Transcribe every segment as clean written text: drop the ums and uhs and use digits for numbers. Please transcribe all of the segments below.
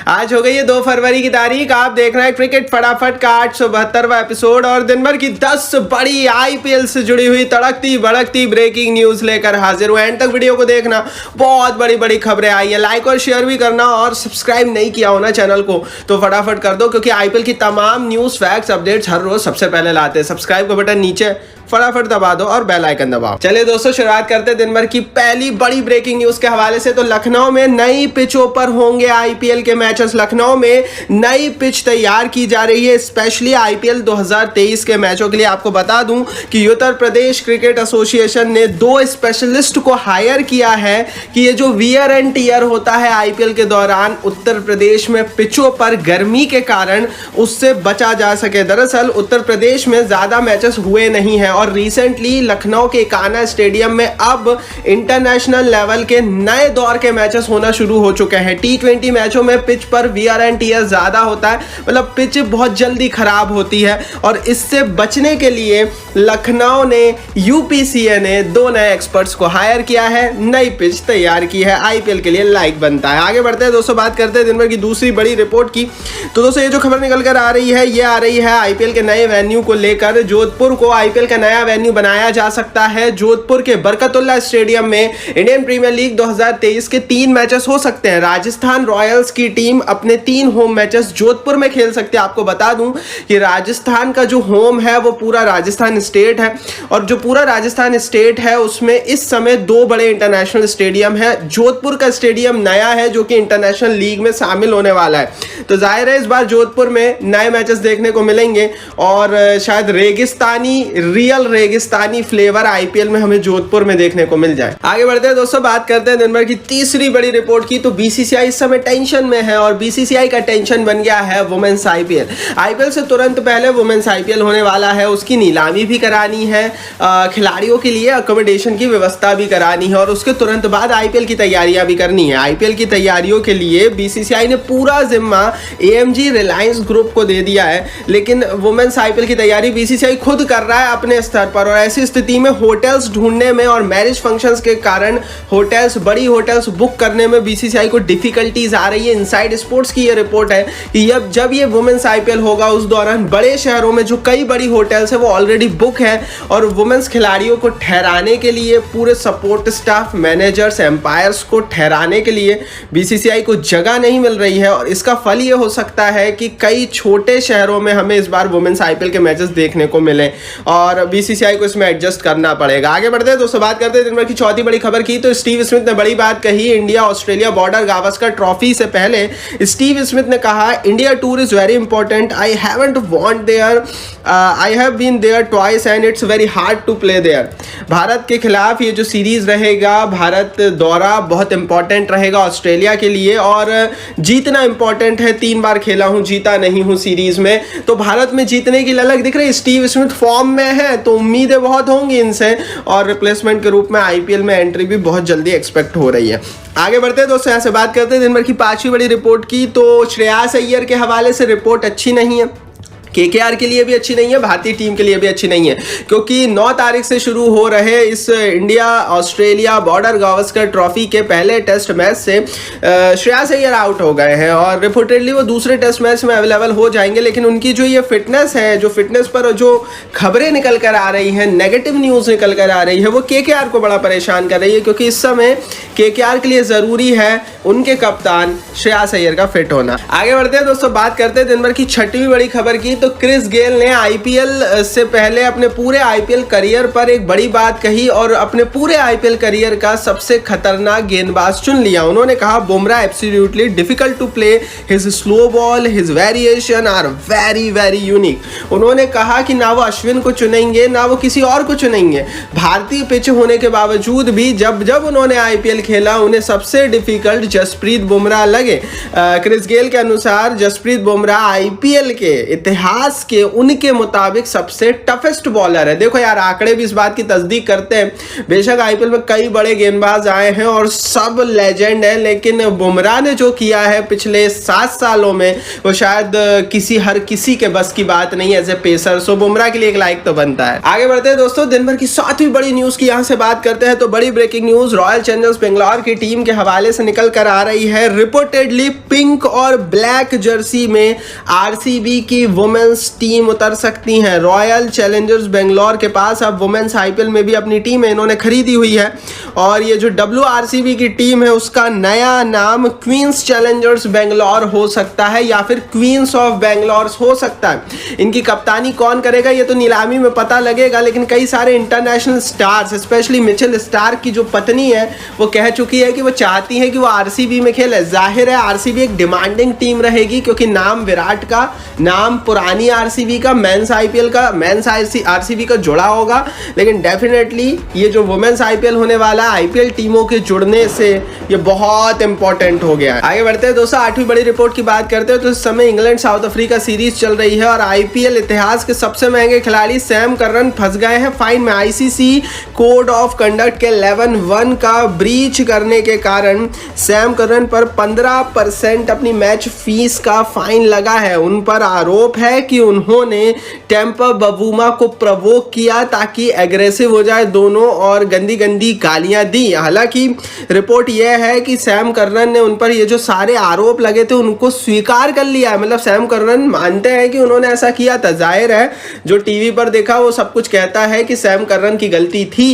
आज हो गई है 2 फरवरी की तारीख। आप देख रहे हैं क्रिकेट फटाफट का 872वां एपिसोड और दिन भर की 10 बड़ी आईपीएल से जुड़ी हुई तड़कती भड़कती ब्रेकिंग न्यूज लेकर हाजिर हुए। एंड तक वीडियो को देखना, बहुत बड़ी बड़ी खबरें आई है। लाइक और शेयर भी करना और सब्सक्राइब नहीं किया हो ना चैनल को तो फटाफट कर दो, क्योंकि आईपीएल की तमाम न्यूज फैक्ट्स अपडेट्स हर रोज सबसे पहले लाते हैं। सब्सक्राइब का बटन नीचे फटाफट दबा दो और बेल आइकन दबाओ। चलिए दोस्तों, शुरुआत करते हैं दिन भर की पहली बड़ी ब्रेकिंग न्यूज के हवाले से। तो लखनऊ में नई पिचों पर होंगे आईपीएल के मैचेस। लखनऊ में नई पिच तैयार की जा रही है स्पेशली आईपीएल 2023 के मैचों के लिए। आपको बता दूं कि उत्तर प्रदेश क्रिकेट एसोसिएशन ने 2 स्पेशलिस्ट को हायर किया है कि ये जो वियर एंड टीयर होता है आईपीएल के दौरान उत्तर प्रदेश में पिचों पर गर्मी के कारण, उससे बचा जा सके। दरअसल उत्तर प्रदेश में ज्यादा मैचेस हुए नहीं हैं और रिसेंटली लखनऊ के कान्हा स्टेडियम में अब इंटरनेशनल लेवल के नए दौर के मैचेस होना शुरू हो चुके हैं। टी20 मैचों में पिच पर वियर एंड टीयर ज्यादा होता है, मतलब पिच बहुत जल्दी खराब होती है और इससे बचने के लिए लखनऊ ने यूपीसीए ने 2 नए एक्सपर्ट्स को हायर किया है, नई पिच तैयार की है। आईपीएल के लिए लाइक बनता है। आगे बढ़ते हैं दोस्तों, बात करते हैं दिन भर की दूसरी बड़ी रिपोर्ट की। तो दोस्तों, ये जो खबर निकल कर आ रही है, ये आ रही है आईपीएल के नए वेन्यू को लेकर। जोधपुर को आईपीएल का नया वेन्यू बनाया जा सकता है। जोधपुर के बरकतुल्ला स्टेडियम में इंडियन प्रीमियर लीग 2023 के 3 मैचेस हो सकते हैं। राजस्थान रॉयल्स की टीम अपने 3 होम मैचेस जोधपुर में खेल सकती है। आपको बता दूं कि राजस्थान का जो होम है वो पूरा राजस्थान स्टेट है और जो पूरा राजस्थान स्टेट है उसमें इस समय 2 बड़े इंटरनेशनल स्टेडियम है। जोधपुर का स्टेडियम नया है जो कि इंटरनेशनल लीग में शामिल होने वाला है, तो जाहिर है इस बार जोधपुर में नए मैचेस देखने को मिलेंगे और शायद रियल रेगिस्तानी फ्लेवर आईपीएल में हमें जोधपुर में देखने को मिल जाए। आगे बढ़ते हैं दोस्तों, बात करते हैं दिन भर की तीसरी बड़ी रिपोर्ट की। तो बीसीसीआई इस समय टेंशन में है और बीसीसीआई का टेंशन बन गया है वुमेन्स आईपीएल। आईपीएल से तुरंत पहले वुमेन्स आईपीएल होने वाला है, उसकी नीलामी भी करानी है, खिलाड़ियों के लिए अकोमोडेशन की व्यवस्था भी करानी है और उसके तुरंत बाद आईपीएल की तैयारियां भी करनी है। आईपीएल की तैयारियों के लिए बीसीसीआई ने पूरा जिम्मा एएमजी रिलायंस ग्रुप को दे दिया है, लेकिन वुमेन्स आईपीएल की तैयारी बीसीसीआई खुद कर रहा है अपने स्तर पर। और ऐसी स्थिति में होटल्स ढूंढने में और मैरिज फंक्शंस के कारण बड़ी होटल्स बुक करने में बीसीसीआई को डिफिकल्टीज आ रही है। इनसाइड स्पोर्ट्स की ये रिपोर्ट है कि जब ये वुमेन्स आईपीएल होगा उस दौरान बड़े शहरों में जो कई बड़ी होटल्स है वो ऑलरेडी बुक है और वुमेन्स खिलाड़ियों को ठहराने के लिए पूरे सपोर्ट स्टाफ, मैनेजर्स, एम्पायर्स को ठहराने के लिए बीसीसीआई को जगह नहीं मिल रही है। और इसका फल ये हो सकता है कि कई छोटे शहरों में हमें इस बार वुमेन्स आईपीएल के मैचेस देखने को मिले और बीसीसीआई को इसमें एडजस्ट करना पड़ेगा। आगे बढ़ते हैं दोस्तों, बात करते हैं दिन भर की चौथी बड़ी खबर की। तो स्टीव स्मिथ ने बड़ी बात कही India Australia border Gavaskar trophy से पहले। स्टीव स्मिथ ने कहा India tour is very important, I have been there twice and it's very hard to play there. Bharat के खिलाफ ये जो सीरीज रहेगा, भारत दौरा बहुत इंपॉर्टेंट रहेगा ऑस्ट्रेलिया के लिए और जीतना इंपॉर्टेंट है। 3 बार खेला हूं, जीता नहीं हूं सीरीज में, तो भारत में जीतने की ललक दिख रही है। स्टीव स्मिथ फॉर्म में है तो उम्मीदें बहुत होंगी इनसे और रिप्लेसमेंट के रूप में आईपीएल में एंट्री भी बहुत जल्दी एक्सपेक्ट हो रही है। आगे बढ़ते हैं दोस्तों, यहाँ से बात करते हैं दिन भर की 5वीं बड़ी रिपोर्ट की। तो श्रेयस अय्यर के हवाले से रिपोर्ट अच्छी नहीं है, केकेआर के लिए भी अच्छी नहीं है, भारतीय टीम के लिए भी अच्छी नहीं है, क्योंकि 9 तारीख से शुरू हो रहे इस India Australia border Gavaskar trophy के पहले टेस्ट मैच से श्रेयस अय्यर आउट हो गए हैं और रिपोर्टेडली वो दूसरे टेस्ट मैच में अवेलेबल हो जाएंगे। लेकिन उनकी जो ये फिटनेस है, जो फिटनेस पर जो खबरें निकल कर आ रही हैं, नेगेटिव न्यूज़ निकल कर आ रही है, वो केकेआर को बड़ा परेशान कर रही है, क्योंकि इस समय केकेआर के लिए ज़रूरी है उनके कप्तान श्रेयस अय्यर का फिट होना। आगे बढ़ते हैं दोस्तों, बात करते हैं दिन भर की 6वीं बड़ी खबर की। तो क्रिस गेल ने आईपीएल से पहले अपने पूरे आईपीएल करियर पर एक बड़ी बात कही और अपने पूरे आईपीएल करियर का सबसे खतरनाक गेंदबाज चुन लिया। उन्होंने कहा Bumrah absolutely difficult to play, his slow ball, his variation are very very unique. उन्होंने कहा कि ना वो अश्विन को चुनेंगे ना वो किसी और को चुनेंगे। भारतीय पिच होने के बावजूद भी जब उन्होंने आईपीएल खेला उन्हें सबसे डिफिकल्ट जसप्रीत बुमराह लगे। क्रिस गेल के अनुसार जसप्रीत बुमराह आईपीएल के इतिहास इतिहास के उनके मुताबिक सबसे टफेस्ट बॉलर है। देखो यार, आंकड़े भी इस बात की तस्दीक करते हैं। बेशक आईपीएल में कई बड़े गेंदबाज आए हैं और सब लेजेंड हैं, लेकिन बुमराह ने जो किया है पिछले 7 सालों में वो शायद हर किसी के बस की बात नहीं है एज ए पेसर। सो बुमराह के लिए एक लाइक तो बनता है। आगे बढ़ते हैं दोस्तों, दिन भर की 7वीं बड़ी न्यूज की यहां से बात करते हैं। तो बड़ी breaking news Royal Challengers Bangalore की टीम के हवाले से निकल कर आ रही है। रिपोर्टेडली पिंक और ब्लैक जर्सी में आरसीबी की वुमेन्स टीम उतर सकती है। रॉयल चैलेंजर्स बेंगलोर के पास अब वुमेन्स आईपीएल में भी अपनी टीम है, इन्होंने खरीदी हुई है। और ये जो WRCB की टीम है उसका नया नाम क्वींस चैलेंजर्स बेंगलोर हो सकता है या फिर क्वींस ऑफ बेंगलोर हो सकता है। इनकी कप्तानी कौन करेगा ये तो नीलामी में पता लगेगा, लेकिन कई सारे international stars, specially Mitchell Starc की जो पत्नी है वो कह चुकी है कि वो चाहती है कि वो आरसीबी में खेले। जाहिर है आरसीबी एक डिमांडिंग टीम रहेगी, क्योंकि नाम विराट का, नाम पुरानी आरसीबी का, मेंस आईपीएल का, मेंस आरसीबी का जुड़ा होगा। लेकिन डेफिनेटली ये जो वुमेन्स आईपीएल होने वाला है, आईपीएल टीमों के जुड़ने से ये बहुत इंपॉर्टेंट हो गया है। आगे बढ़ते हैं दोस्तों, 8वीं बड़ी रिपोर्ट की बात करते हैं। तो इस समय इंग्लैंड साउथ अफ्रीका सीरीज चल रही है और आईपीएल इतिहास के सबसे महंगे खिलाड़ी सैम करन फंस गए हैं फाइन में। आईसीसी कोड ऑफ कंडक्ट के 11(1) का ब्रीच करने के कारण सैम करन पर 15% अपनी मैच फीस का फाइन लगा है। उन पर आरोप है कि उन्होंने टेम्पा बवूमा को प्रवोक किया ताकि एग्रेसिव हो जाए दोनों और गंदी गंदी गालियां दी। हालांकि रिपोर्ट यह है कि सैम करन ने उन पर ये जो सारे आरोप लगे थे उनको स्वीकार कर लिया है। मतलब सैम करन मानते हैं कि उन्होंने ऐसा किया था। जाहिर है जो टीवी पर देखा वो सब कुछ कहता है कि सैम करन की गलती थी,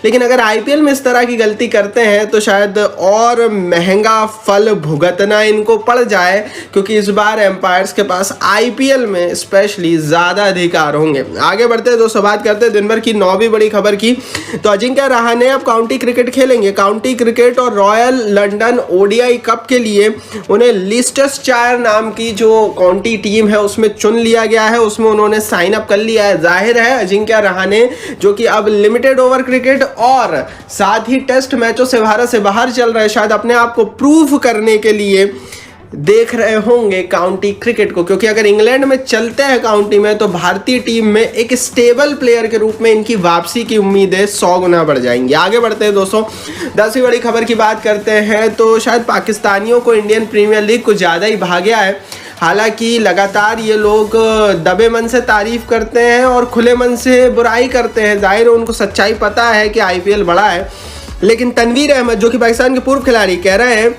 लेकिन अगर आईपीएल में इस तरह की गलती करते हैं तो शायद और महंगा फल भुगतना इनको पड़ जाए, क्योंकि इस बार एम्पायर्स के पास आईपीएल में स्पेशली ज्यादा अधिकार होंगे। आगे बढ़ते हैं दोस्तों, बात करते हैं दिन भर की 9वीं बड़ी खबर की। तो अजिंक्य रहाणे अब काउंटी क्रिकेट खेलेंगे। काउंटी क्रिकेट और रॉयल लंदन ओडीआई कप के लिए उन्हें लिस्टरशायर नाम की जो काउंटी टीम है उसमें चुन लिया गया है, उसमें उन्होंने साइन अप कर लिया है। जाहिर है अजिंक्य रहाणे जो कि अब लिमिटेड ओवर क्रिकेट और साथ ही टेस्ट मैचों से भारत से बाहर चल रहे, शायद अपने आप को प्रूव करने के लिए देख रहे होंगे काउंटी क्रिकेट को, क्योंकि अगर इंग्लैंड में चलते हैं काउंटी में तो भारतीय टीम में एक स्टेबल प्लेयर के रूप में इनकी वापसी की उम्मीदें 100 गुना बढ़ जाएंगी। आगे बढ़ते हैं दोस्तों, 10वीं बड़ी खबर की बात करते हैं। तो शायद पाकिस्तानियों को इंडियन प्रीमियर लीग कुछ ज़्यादा ही भा गया है। हालांकि लगातार ये लोग दबे मन से तारीफ करते हैं और खुले मन से बुराई करते हैं। जाहिर है उनको सच्चाई पता है कि आईपीएल बड़ा है, लेकिन तनवीर अहमद जो कि पाकिस्तान के पूर्व खिलाड़ी कह रहे हैं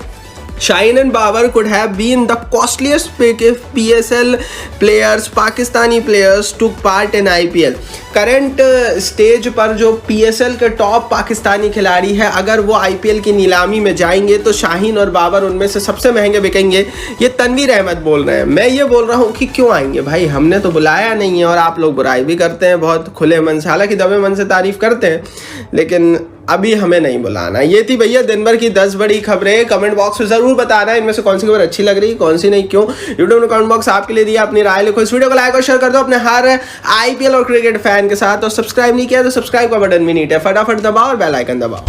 Shaheen and Babar could have been the costliest pick if PSL players, Pakistani players took part in IPL. Current stage पर जो PSL के टॉप पाकिस्तानी खिलाड़ी हैं, अगर वो IPL की नीलामी में जाएंगे तो शाहीन और बाबर उनमें से सबसे महंगे बिकेंगे। ये तनवीर अहमद बोल रहे हैं। मैं ये बोल रहा हूँ कि क्यों आएंगे भाई, हमने तो बुलाया नहीं है और आप लोग बुराई भी करते हैं बहुत खुले मन से, हालांकि दबे मन से तारीफ करते हैं, लेकिन अभी हमें नहीं बुलाना। ये थी भैया दिन भर की 10 बड़ी खबरें। कमेंट बॉक्स में जरूर बताना इनमें से कौन सी खबर अच्छी लग रही, कौन सी नहीं, क्यों। यूट्यूब में कमेंट बॉक्स आपके लिए दिया, अपनी राय लिखो। इस वीडियो को लाइक और शेयर कर दो अपने हर आईपीएल और क्रिकेट फैन के साथ, और सब्सक्राइब नहीं किया तो सब्सक्राइब का बटन भी नीचे फटाफट दबाओ और बेल आइकन दबाओ।